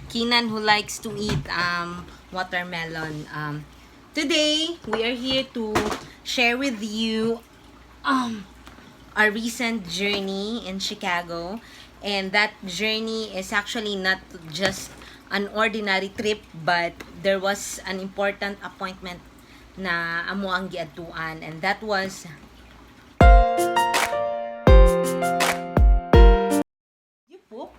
Kinan who likes to eat watermelon. Today, we are here to share with you our recent journey in Chicago. And that journey is actually not just an ordinary trip, but there was an important appointment na amo ang giadtuan, and that was you poop?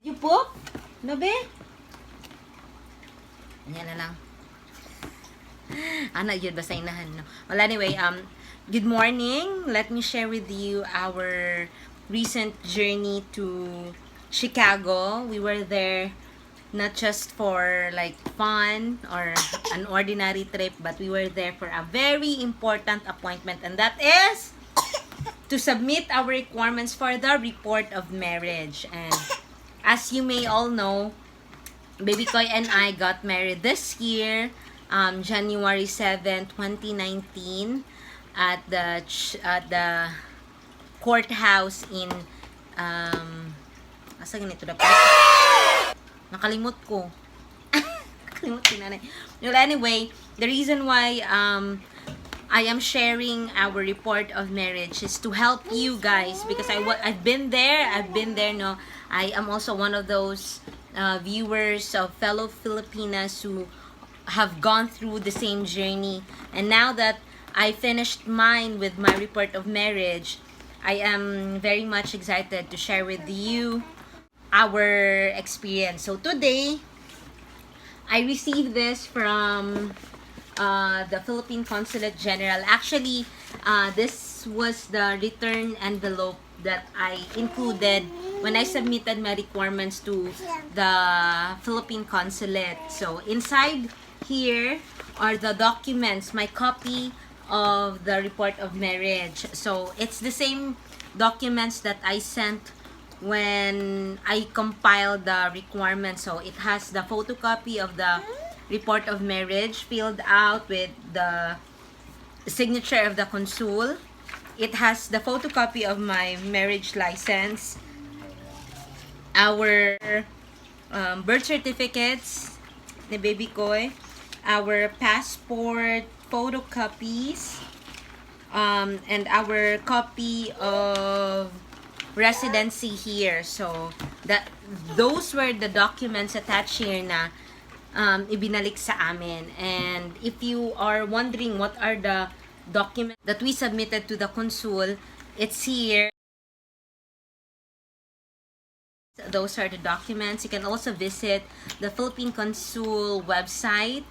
You poop? No be? Yan na lang. Ana yun basta inahan, no? Well, anyway, good morning. Let me share with you our recent journey to Chicago. We were there not just for like fun or an ordinary trip, but we were there for a very important appointment, and that is to submit our requirements for the report of marriage. And as you may all know, Baby Koy and I got married this year, January 7, 2019, at the courthouse in asa ganito na nakalimot ko. Nakalimot si nanay. Well, anyway, the reason why I am sharing our report of marriage is to help you guys, because I've been there, no. I am also one of those viewers of fellow Filipinas who have gone through the same journey. And now that I finished mine with my report of marriage, I am very much excited to share with you our experience. So today, I received this from the Philippine Consulate General. Actually, this was the return envelope that I included when I submitted my requirements to the Philippine Consulate. So inside here are the documents, my copy of the report of marriage. So it's the same documents that I sent when I compiled the requirements. So it has the photocopy of the report of marriage filled out with the signature of the consul. It has the photocopy of my marriage license, our birth certificates ni Baby Koy, our passport photocopies, and our copy of residency here. So those were the documents attached here na ibinalik sa amin. And if you are wondering what are the documents that we submitted to the consul, it's here. Those are the documents. You can also visit the Philippine Consul website.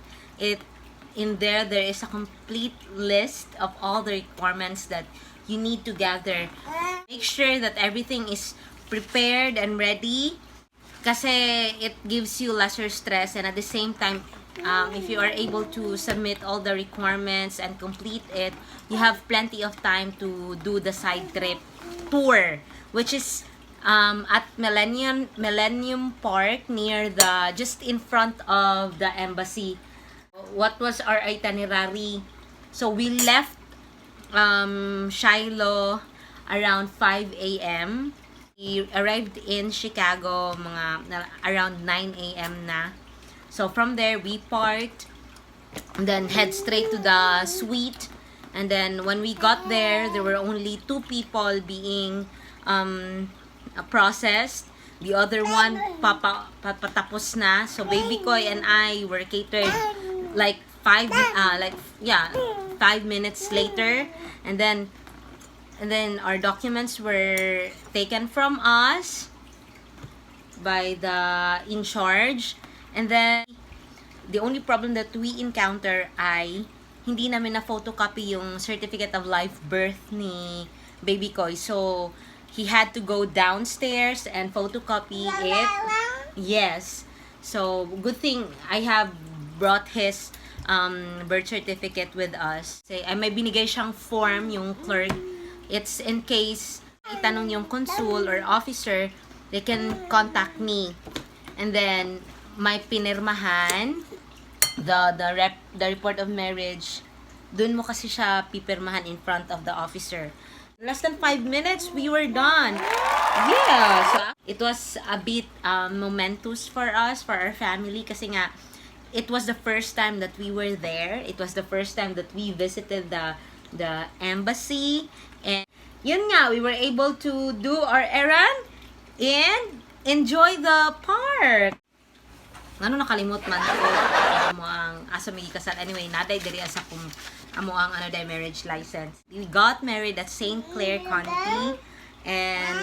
In there is a complete list of all the requirements that you need to gather. Make sure that everything is prepared and ready, kasi it gives you lesser stress, and at the same time, if you are able to submit all the requirements and complete it, you have plenty of time to do the side trip tour, which is at Millennium Park, near just in front of the embassy. What was our itinerary? So we left Shiloh around 5 a.m. We arrived in Chicago around 9 a.m. na. So from there, we parked and then head straight to the suite. And then when we got there were only 2 people being processed. The other one papatapos na. So Baby Koy and I were catered like 5 minutes later, and then our documents were taken from us by the in charge. And then the only problem that we encounter ay hindi namin na photocopy yung certificate of live birth ni Baby Koy. So he had to go downstairs and photocopy it. Yes. So good thing I have brought his birth certificate with us. Say, ay may binigay siyang form yung clerk. It's in case itanong yung consul or officer, they can contact me. And then may pinirmahan the report of marriage. Doon mo kasi siya pipirmahan in front of the officer. Less than 5 minutes, we were done. Yeah, so it was a bit momentous for us, for our family, kasi nga, it was the first time that we were there. It was the first time that we visited the embassy. And yun nga, we were able to do our errand and enjoy the park. Ano nakalimot man ako amo ang asa may kasal. Anyway, naday diri sa amo ang marriage license. We got married at St. Clair County, and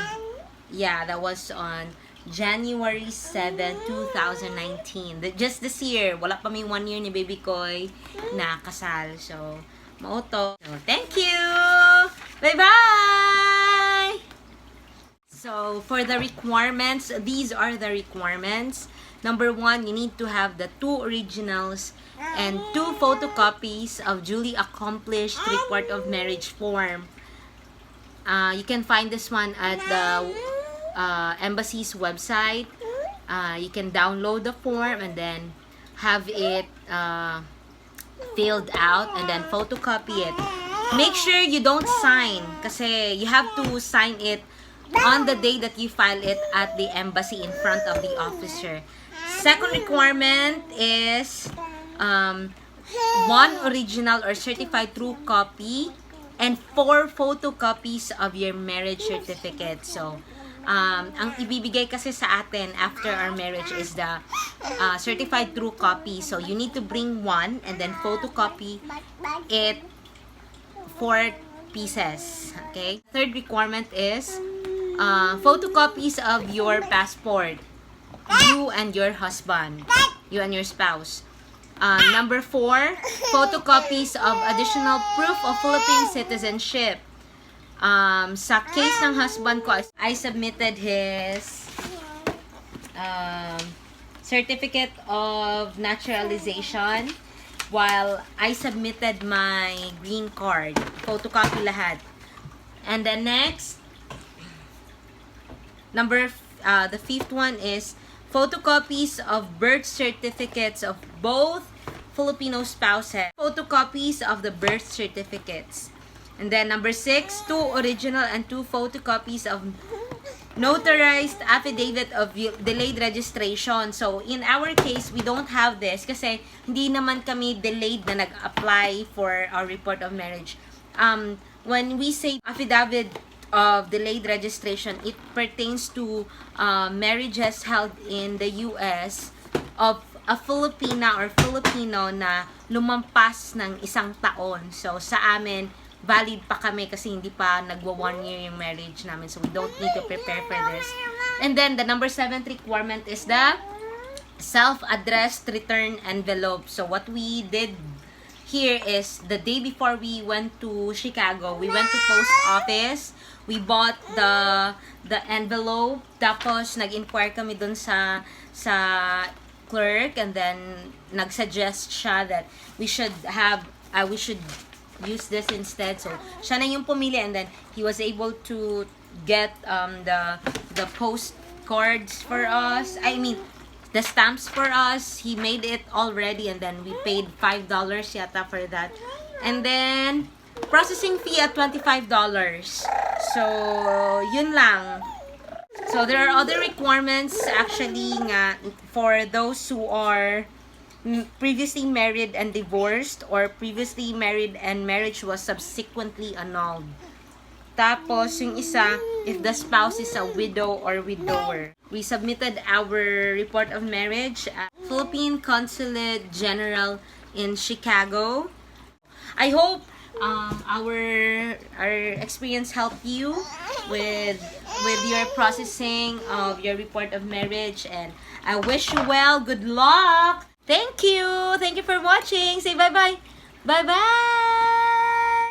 yeah, that was on January 7, 2019. Just this year, wala pa may 1 year ni baby koy na kasal. So, mao to. So, thank you. Bye-bye. So, for the requirements, these are the requirements. Number 1, you need to have the 2 originals and 2 photocopies of duly accomplished report of marriage form. You can find this one at the embassy's website. You can download the form and then have it filled out and then photocopy it. Make sure you don't sign kasi you have to sign it on the day that you file it at the embassy in front of the officer. Second requirement is 1 original or certified true copy and 4 photocopies of your marriage certificate. So, ang ibibigay kasi sa atin after our marriage is the certified true copy. So, you need to bring 1 and then photocopy it 4 pieces. Okay? Third requirement is photocopies of your passport. You and your husband. You and your spouse. Number 4, photocopies of additional proof of Philippine citizenship. Sa case ng husband ko, I submitted his certificate of naturalization while I submitted my green card. Photocopy lahat. And then next, the 5th one is photocopies of birth certificates of both Filipino spouses. Photocopies of the birth certificates. And then number 6, 2 original and 2 photocopies of notarized affidavit of delayed registration. So, in our case, we don't have this kasi hindi naman kami delayed na nag-apply for our report of marriage. When we say affidavit of delayed registration, it pertains to marriages held in the US of a Filipina or Filipino na lumampas ng 1 taon. So, sa amin, valid pa kami kasi hindi pa nagwa 1 year yung marriage namin. So, we don't need to prepare for this. And then, the number 7 requirement is the self-addressed return envelope. So, what we did here is the day before we went to Chicago, we went to post office. We bought the envelope. Tapos, nag-inquire kami dun sa clerk, and then nag-suggest siya that we should use this instead. So, siya na yung pumili, and then he was able to get the postcards for us. I mean, the stamps for us. He made it already, and then we paid $5 yata for that. And then, processing fee at $25. So, yun lang. So, there are other requirements actually nga for those who are previously married and divorced, or previously married and marriage was subsequently annulled. Tapos, yung isa, if the spouse is a widow or widower. We submitted our report of marriage at Philippine Consulate General in Chicago. I hope our experience helped you with your processing of your report of marriage, and I wish you well. Good luck. Thank you for watching. Say bye bye. Bye bye.